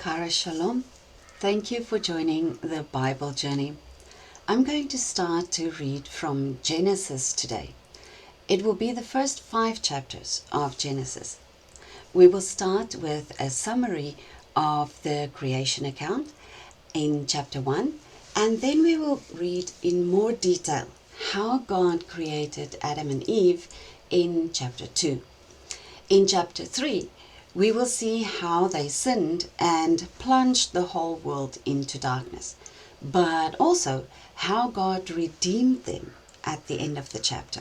Kara Shalom. Thank you for joining the Bible journey. I'm going to start to read from Genesis today. It will be the first 5 chapters of Genesis. We will start with a summary of the creation account in chapter 1, and then we will read in more detail how God created Adam and Eve in chapter 2. In chapter 3, we will see how they sinned and plunged the whole world into darkness, but also how God redeemed them at the end of the chapter.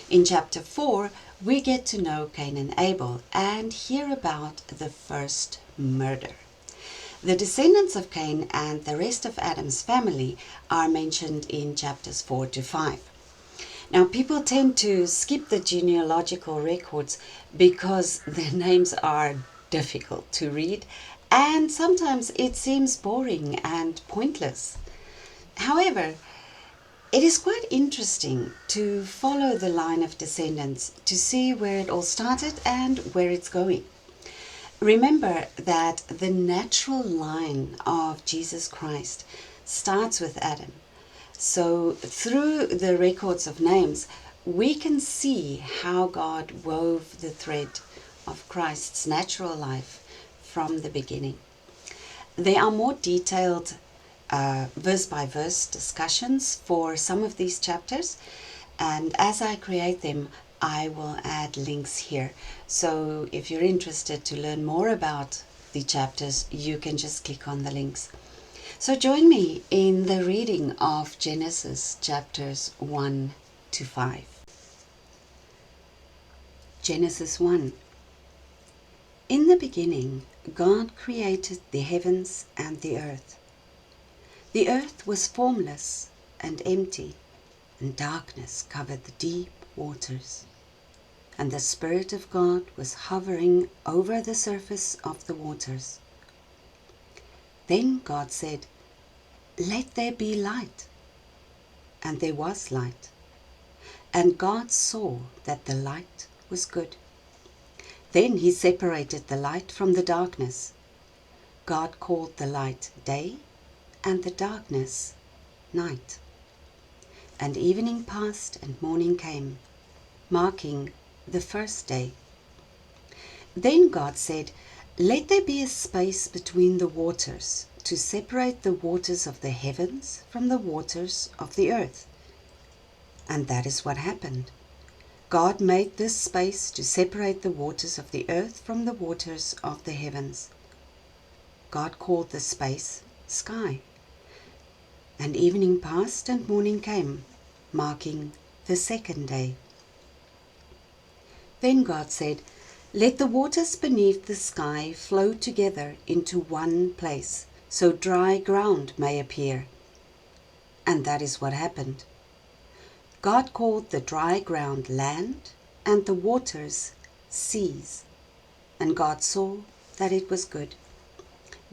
In chapter 4, we get to know Cain and Abel and hear about the first murder. The descendants of Cain and the rest of Adam's family are mentioned in chapters 4 to 5. Now, people tend to skip the genealogical records because their names are difficult to read, and sometimes it seems boring and pointless. However, it is quite interesting to follow the line of descendants to see where it all started and where it's going. Remember that the natural line of Jesus Christ starts with Adam. So through the records of names, we can see how God wove the thread of Christ's natural life from the beginning. There are more detailed verse-by-verse discussions for some of these chapters, and as I create them, I will add links here. So if you're interested to learn more about the chapters, you can just click on the links. So join me in the reading of Genesis chapters 1 to 5. Genesis 1. In the beginning, God created the heavens and the earth. The earth was formless and empty, and darkness covered the deep waters. And the Spirit of God was hovering over the surface of the waters. Then God said, "Let there be light." And there was light. And God saw that the light was good. Then he separated the light from the darkness. God called the light day, and the darkness night. And evening passed and morning came, marking the first day. Then God said, "Let there be a space between the waters, to separate the waters of the heavens from the waters of the earth." And that is what happened. God made this space to separate the waters of the earth from the waters of the heavens. God called the space sky. And evening passed and morning came, marking the second day. Then God said, "Let the waters beneath the sky flow together into one place, so dry ground may appear." And that is what happened. God called the dry ground land, and the waters seas. And God saw that it was good.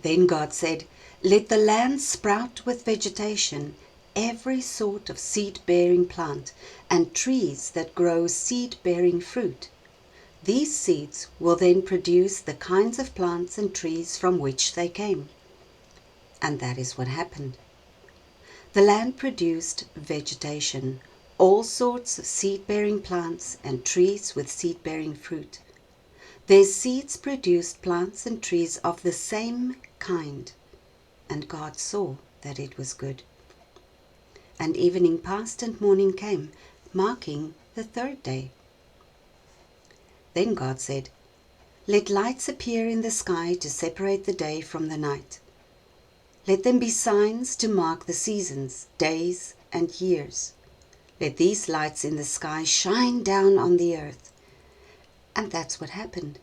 Then God said, "Let the land sprout with vegetation, every sort of seed-bearing plant, and trees that grow seed-bearing fruit. These seeds will then produce the kinds of plants and trees from which they came." And that is what happened. The land produced vegetation, all sorts of seed-bearing plants and trees with seed-bearing fruit. Their seeds produced plants and trees of the same kind, and God saw that it was good. And evening passed and morning came, marking the third day. Then God said, "Let lights appear in the sky to separate the day from the night. Let them be signs to mark the seasons, days, and years. Let these lights in the sky shine down on the earth." And that's what happened.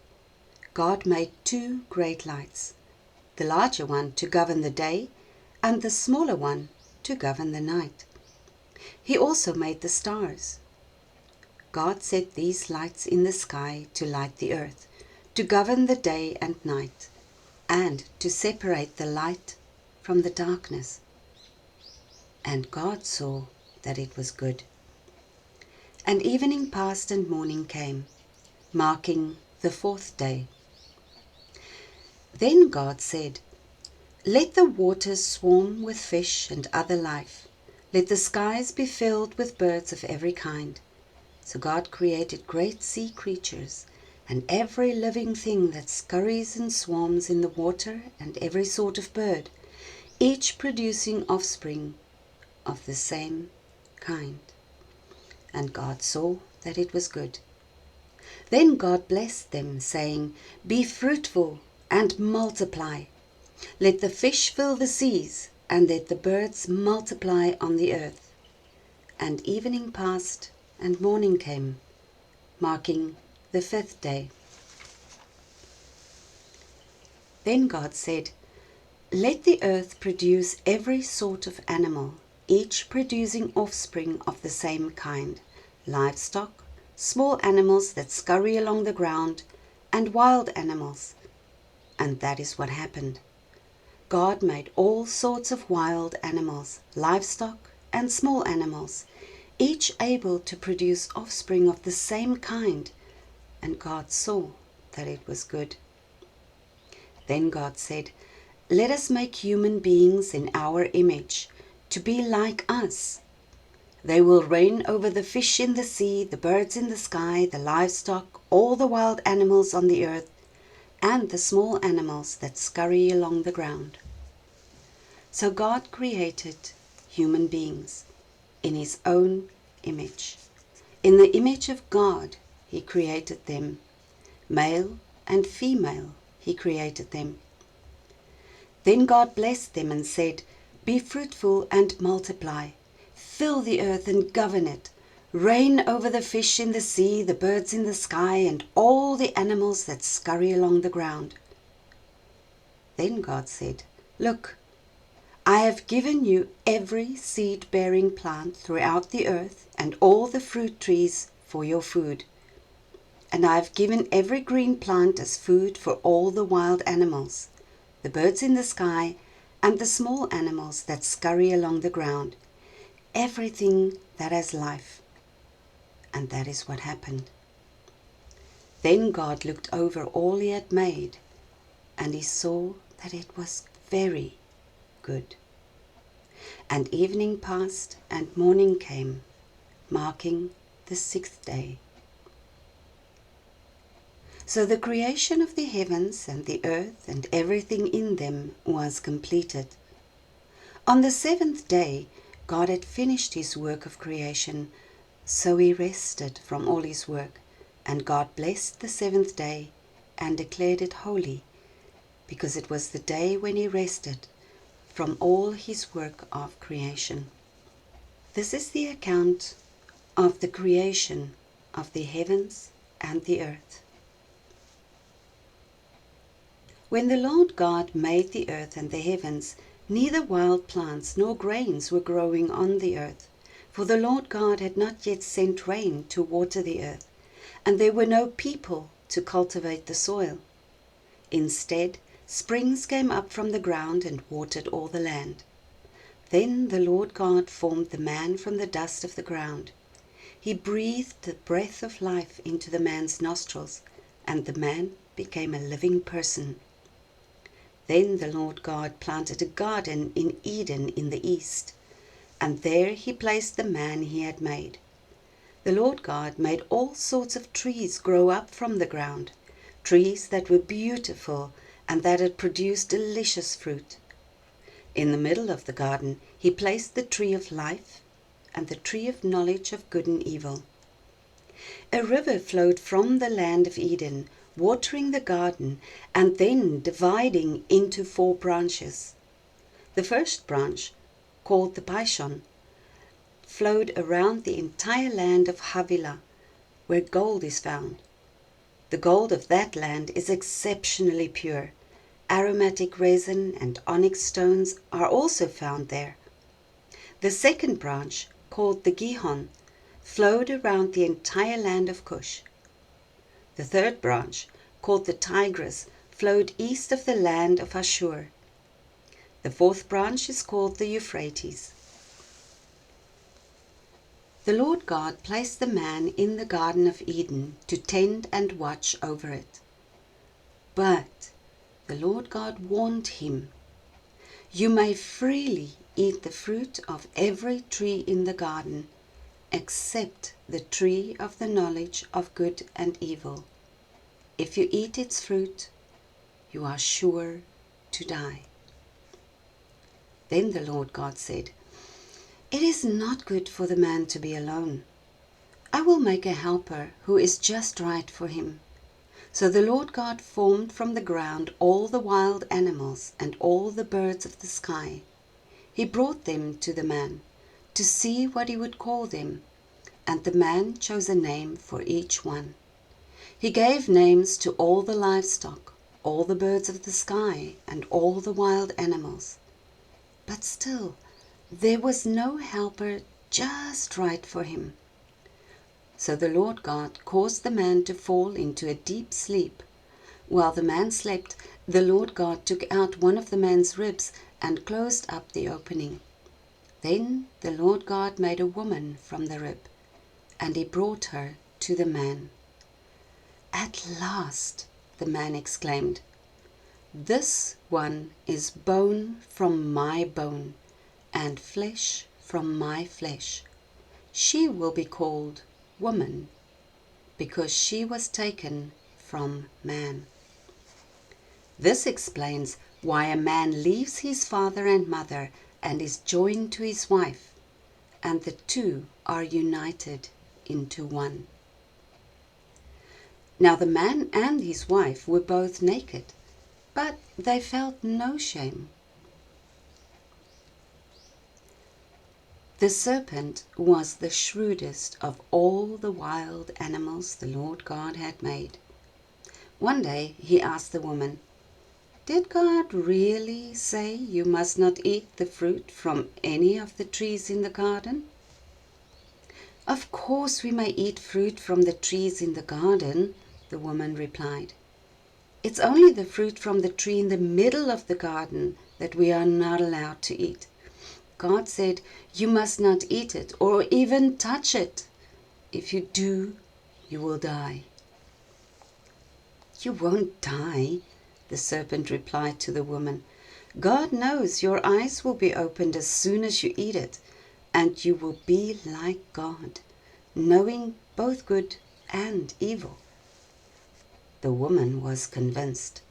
God made 2 great lights, the larger one to govern the day, and the smaller one to govern the night. He also made the stars. God set these lights in the sky to light the earth, to govern the day and night, and to separate the light from the darkness. And God saw that it was good. And evening passed and morning came, marking the fourth day. Then God said, Let the waters swarm with fish and other life. Let the skies be filled with birds of every kind. So God created great sea creatures, and every living thing that scurries and swarms in the water, and every sort of bird, each producing offspring of the same kind. And God saw that it was good. Then God blessed them, saying, Be fruitful and multiply. Let the fish fill the seas, and let the birds multiply on the earth. And evening passed, and morning came, marking the 5th day. Then God said, Let the earth produce every sort of animal, each producing offspring of the same kind, livestock, small animals that scurry along the ground, and wild animals. And that is what happened. God made all sorts of wild animals, livestock, and small animals, each able to produce offspring of the same kind, and God saw that it was good. Then God said, Let us make human beings in our image, to be like us. They will reign over the fish in the sea, the birds in the sky, the livestock, all the wild animals on the earth, and the small animals that scurry along the ground. So God created human beings in His own image. In the image of God He created them. Male and female He created them. Then God blessed them and said, Be fruitful and multiply. Fill the earth and govern it. Reign over the fish in the sea, the birds in the sky, and all the animals that scurry along the ground. Then God said, Look, I have given you every seed-bearing plant throughout the earth, and all the fruit trees for your food. And I have given every green plant as food for all the wild animals, the birds in the sky, and the small animals that scurry along the ground, everything that has life. And that is what happened. Then God looked over all He had made, and He saw that it was very good. And evening passed, and morning came, marking the 6th day. So the creation of the heavens and the earth and everything in them was completed. On the 7th day, God had finished His work of creation, so He rested from all His work, and God blessed the 7th day and declared it holy, because it was the day when He rested from all His work of creation. This is the account of the creation of the heavens and the earth. When the Lord God made the earth and the heavens, neither wild plants nor grains were growing on the earth, for the Lord God had not yet sent rain to water the earth, and there were no people to cultivate the soil. Instead, springs came up from the ground and watered all the land. Then the Lord God formed the man from the dust of the ground. He breathed the breath of life into the man's nostrils, and the man became a living person. Then the Lord God planted a garden in Eden in the east, and there He placed the man He had made. The Lord God made all sorts of trees grow up from the ground, trees that were beautiful and that had produced delicious fruit. In the middle of the garden He placed the tree of life and the tree of knowledge of good and evil. A river flowed from the land of Eden, watering the garden and then dividing into 4 branches. The first branch, called the Pishon, flowed around the entire land of Havilah, where gold is found. The gold of that land is exceptionally pure. Aromatic resin and onyx stones are also found there. The second branch, called the Gihon, flowed around the entire land of Cush. The third branch, called the Tigris, flowed east of the land of Ashur. The fourth branch is called the Euphrates. The Lord God placed the man in the Garden of Eden to tend and watch over it. But the Lord God warned him, You may freely eat the fruit of every tree in the garden, except the tree of the knowledge of good and evil. If you eat its fruit, you are sure to die." Then the Lord God said, "It is not good for the man to be alone. I will make a helper who is just right for him." So the Lord God formed from the ground all the wild animals and all the birds of the sky. He brought them to the man to see what he would call them, and the man chose a name for each one. He gave names to all the livestock, all the birds of the sky, and all the wild animals. But still, there was no helper just right for him. So the Lord God caused the man to fall into a deep sleep. While the man slept, the Lord God took out one of the man's ribs and closed up the opening. Then the Lord God made a woman from the rib, and he brought her to the man. "At last," the man exclaimed, "this one is bone from my bone, and flesh from my flesh. She will be called woman, because she was taken from man." This explains why a man leaves his father and mother and is joined to his wife, and the two are united into one. Now the man and his wife were both naked, but they felt no shame. The serpent was the shrewdest of all the wild animals the Lord God had made. One day he asked the woman, "Did God really say you must not eat the fruit from any of the trees in the garden?" "Of course we may eat fruit from the trees in the garden," the woman replied. "It's only the fruit from the tree in the middle of the garden that we are not allowed to eat. God said you must not eat it or even touch it. If you do, you will die." "You won't die," the serpent replied to the woman. "God knows your eyes will be opened as soon as you eat it, and you will be like God, knowing both good and evil." The woman was convinced.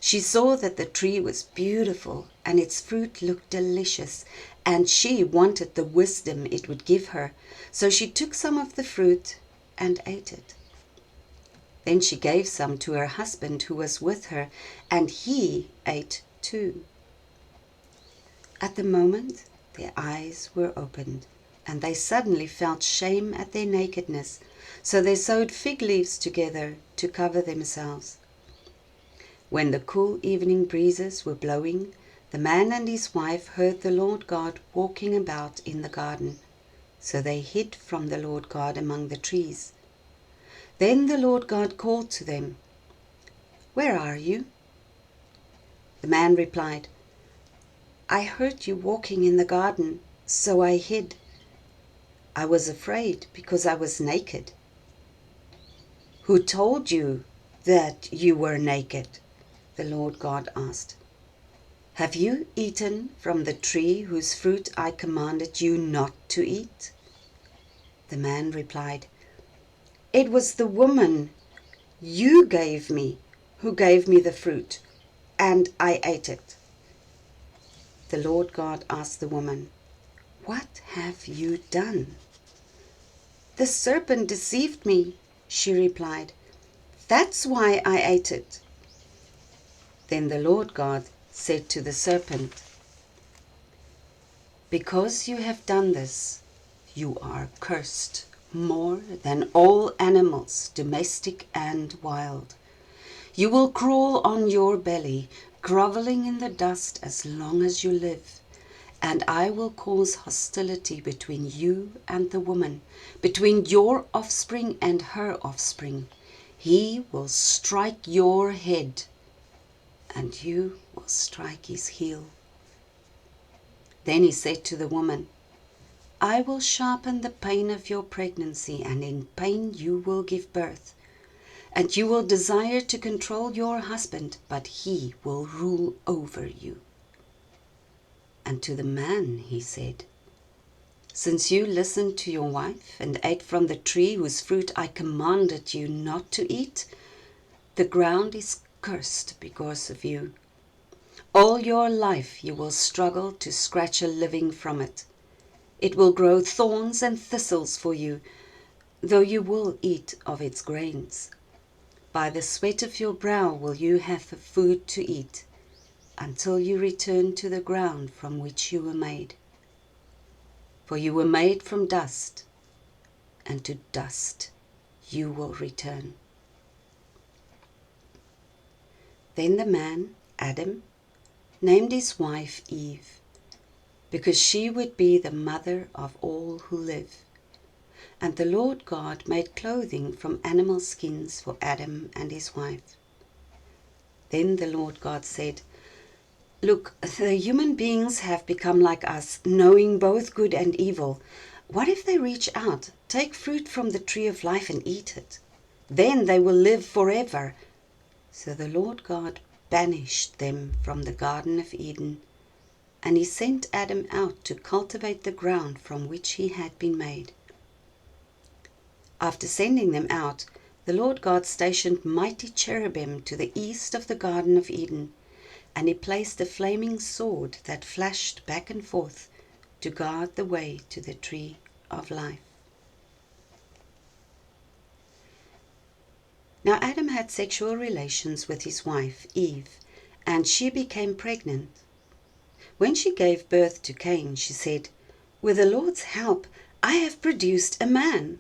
She saw that the tree was beautiful and its fruit looked delicious, and she wanted the wisdom it would give her, so she took some of the fruit and ate it. Then she gave some to her husband who was with her, and he ate too. At the moment, their eyes were opened, and they suddenly felt shame at their nakedness, so they sewed fig leaves together to cover themselves. When the cool evening breezes were blowing, the man and his wife heard the Lord God walking about in the garden, so they hid from the Lord God among the trees. Then the Lord God called to them, "Where are you?" The man replied, "I heard you walking in the garden, so I hid. I was afraid because I was naked." "Who told you that you were naked?" the Lord God asked. "Have you eaten from the tree whose fruit I commanded you not to eat?" The man replied, "It was the woman you gave me who gave me the fruit, and I ate it." The Lord God asked the woman, "What have you done?" "The serpent deceived me," she replied. "That's why I ate it." Then the Lord God said to the serpent, "Because you have done this, you are cursed more than all animals, domestic and wild. You will crawl on your belly, groveling in the dust as long as you live. And I will cause hostility between you and the woman, between your offspring and her offspring. He will strike your head, and you will strike his heel." Then he said to the woman, "I will sharpen the pain of your pregnancy, and in pain you will give birth. And you will desire to control your husband, but he will rule over you." And to the man he said, "Since you listened to your wife and ate from the tree whose fruit I commanded you not to eat, the ground is cursed because of you. All your life you will struggle to scratch a living from it. It will grow thorns and thistles for you, though you will eat of its grains. By the sweat of your brow will you have food to eat, until you return to the ground from which you were made. For you were made from dust, and to dust you will return." Then the man, Adam, named his wife Eve, because she would be the mother of all who live. And the Lord God made clothing from animal skins for Adam and his wife. Then the Lord God said, "Look, the human beings have become like us, knowing both good and evil. What if they reach out, take fruit from the tree of life and eat it? Then they will live forever." So the Lord God banished them from the Garden of Eden, and he sent Adam out to cultivate the ground from which he had been made. After sending them out, the Lord God stationed mighty cherubim to the east of the Garden of Eden, and he placed a flaming sword that flashed back and forth to guard the way to the tree of life. Now Adam had sexual relations with his wife, Eve, and she became pregnant. When she gave birth to Cain, she said, "With the Lord's help, I have produced a man."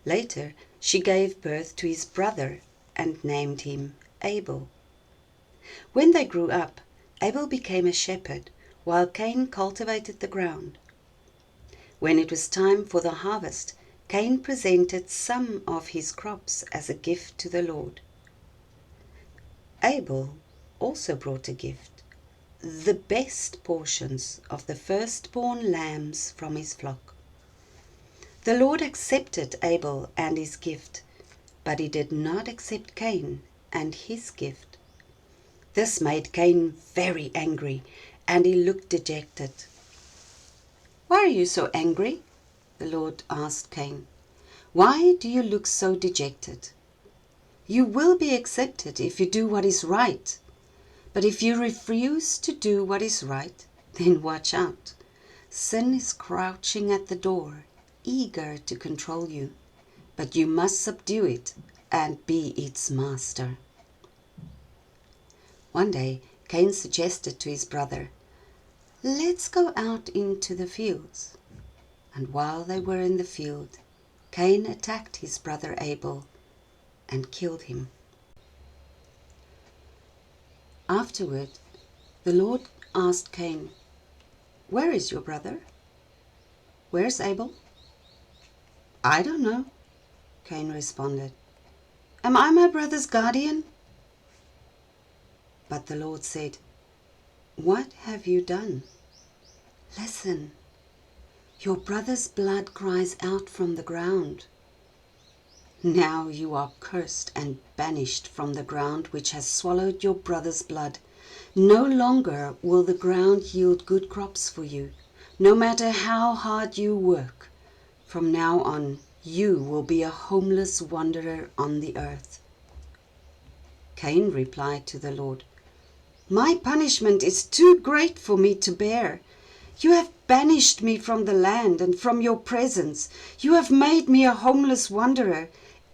Later, she gave birth to his brother and named him Abel. When they grew up, Abel became a shepherd, while Cain cultivated the ground. When it was time for the harvest, Cain presented some of his crops as a gift to the Lord. Abel also brought a gift, the best portions of the firstborn lambs from his flock. The Lord accepted Abel and his gift, but he did not accept Cain and his gift. This made Cain very angry, and he looked dejected. "Why are you so angry?" the Lord asked Cain. "Why do you look so dejected? You will be accepted if you do what is right. But if you refuse to do what is right, then watch out. Sin is crouching at the door, eager to control you, but you must subdue it and be its master." One day, Cain suggested to his brother, "Let's go out into the fields." And while they were in the field, Cain attacked his brother Abel and killed him. Afterward, the Lord asked Cain, "Where is your brother? Where's Abel?" "I don't know," Cain responded. "Am I my brother's guardian?" But the Lord said, "What have you done? Listen, your brother's blood cries out from the ground. Now you are cursed and banished from the ground which has swallowed your brother's blood. No longer will the ground yield good crops for you, no matter how hard you work. From now on, you will be a homeless wanderer on the earth." Cain replied to the Lord, "My punishment is too great for me to bear. You have banished me from the land and from your presence. You have made me a homeless wanderer.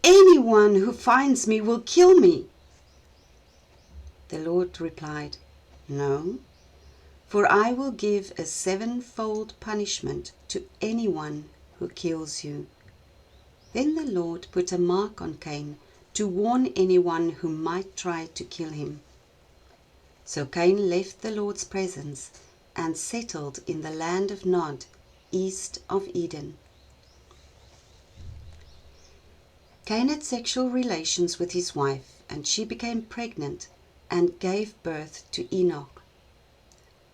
Anyone who finds me will kill me." The Lord replied, "No, for I will give a sevenfold punishment to anyone who kills you." Then the Lord put a mark on Cain to warn anyone who might try to kill him. So Cain left the Lord's presence and settled in the land of Nod, east of Eden. Cain had sexual relations with his wife, and she became pregnant and gave birth to Enoch.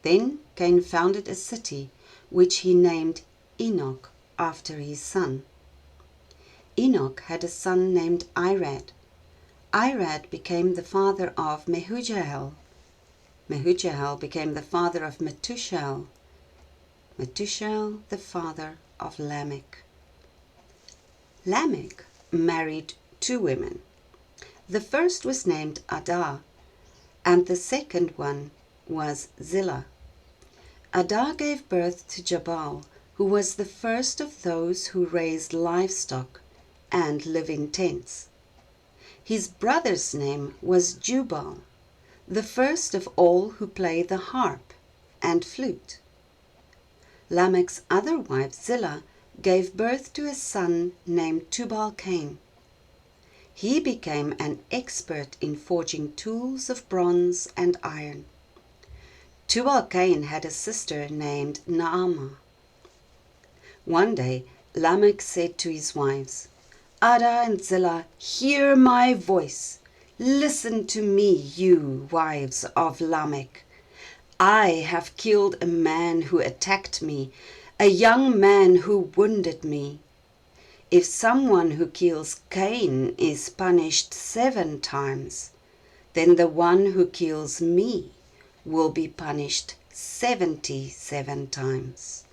Then Cain founded a city, which he named Enoch after his son. Enoch had a son named Irad. Irad became the father of Mehujael. Mehujael became the father of Methushael. Methushael the father of Lamech. Lamech married 2 women. The first was named Adah, and the second one was Zillah. Adah gave birth to Jabal, who was the first of those who raised livestock and live in tents. His brother's name was Jubal, the first of all who play the harp and flute. Lamech's other wife, Zillah, gave birth to a son named Tubal-Cain. He became an expert in forging tools of bronze and iron. Tubal-Cain had a sister named Naamah. One day, Lamech said to his wives, "Adah and Zillah, hear my voice. Listen to me, you wives of Lamech. I have killed a man who attacked me, a young man who wounded me. If someone who kills Cain is punished 7 times, then the one who kills me will be punished 77 times."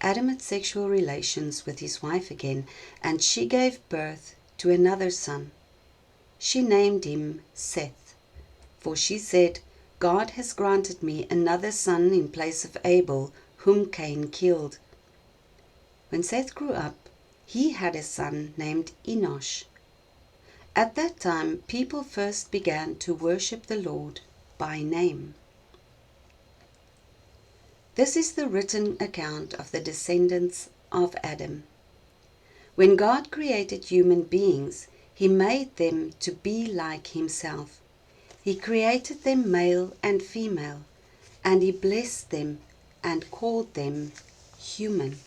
Adam had sexual relations with his wife again, and she gave birth to another son. She named him Seth, for she said, "God has granted me another son in place of Abel, whom Cain killed." When Seth grew up, he had a son named Enosh. At that time, people first began to worship the Lord by name. This is the written account of the descendants of Adam. When God created human beings, He made them to be like Himself. He created them male and female, and He blessed them and called them human.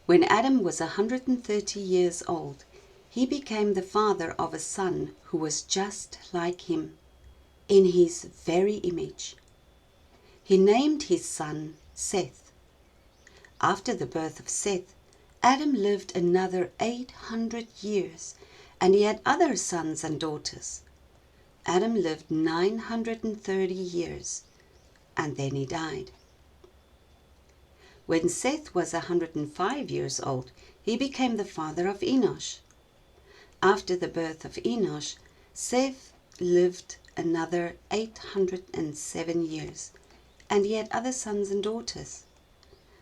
When Adam was 130 years old, he became the father of a son who was just like him, in his very image. He named his son Seth. After the birth of Seth, Adam lived another 800 years, and he had other sons and daughters. Adam lived 930 years, and then he died. When Seth was 105 years old, he became the father of Enosh. After the birth of Enosh, Seth lived another 807 years, and he had other sons and daughters.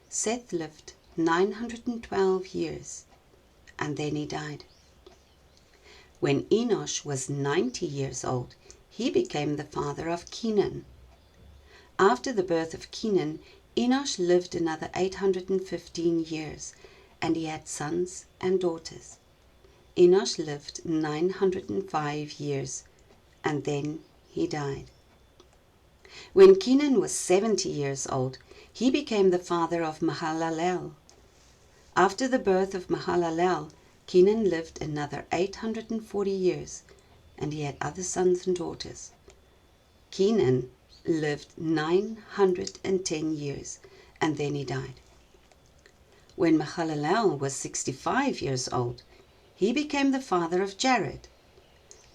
Seth lived 912 years, and then he died. When Enosh was 90 years old, he became the father of Kenan. After the birth of Kenan, Enosh lived another 815 years, and he had sons and daughters. Enosh lived 905 years, and then he died. When Kenan was 70 years old, he became the father of Mahalalel. After the birth of Mahalalel, Kenan lived another 840 years, and he had other sons and daughters. Kenan lived 910 years, and then he died. When Mahalalel was 65 years old, he became the father of Jared.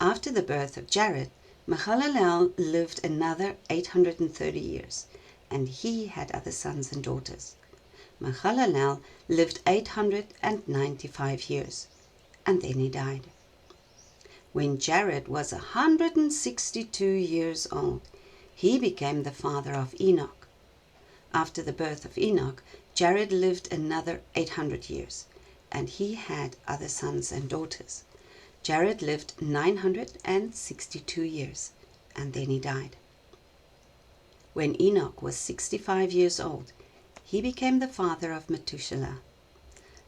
After the birth of Jared, Mahalalel lived another 830 years, and he had other sons and daughters. Mahalalel lived 895 years, and then he died. When Jared was 162 years old, he became the father of Enoch. After the birth of Enoch, Jared lived another 800 years, and he had other sons and daughters. Jared lived 962 years, and then he died. When Enoch was 65 years old, he became the father of Methuselah.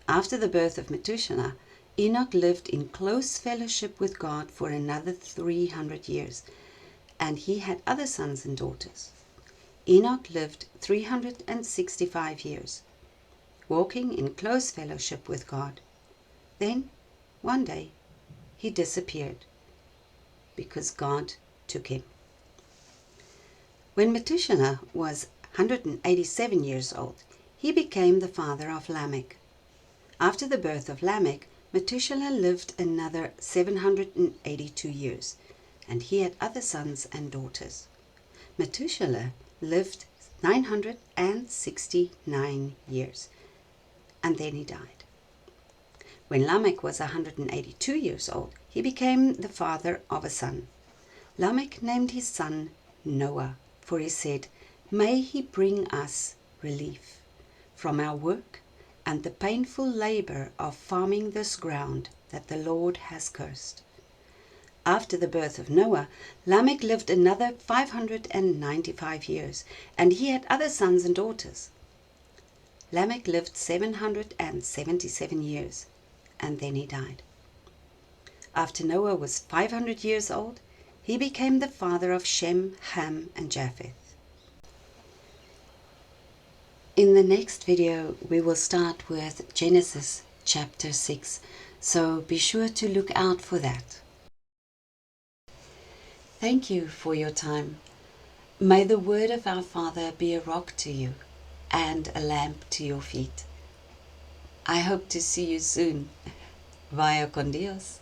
After the birth of Methuselah, Enoch lived in close fellowship with God for another 300 years, and he had other sons and daughters. Enoch lived 365 years, walking in close fellowship with God. Then, one day, he disappeared because God took him. When Methuselah was 187 years old, he became the father of Lamech. After the birth of Lamech, Methuselah lived another 782 years, and he had other sons and daughters. Methuselah lived 969 years, and then he died. When Lamech was 182 years old, he became the father of a son. Lamech named his son Noah, for he said, "May he bring us relief from our work and the painful labor of farming this ground that the Lord has cursed." After the birth of Noah, Lamech lived another 595 years, and he had other sons and daughters. Lamech lived 777 years, and then he died. After Noah was 500 years old, he became the father of Shem, Ham, and Japheth. In the next video, we will start with Genesis chapter 6, so be sure to look out for that. Thank you for your time. May the word of our Father be a rock to you and a lamp to your feet. I hope to see you soon. Vaya con Dios.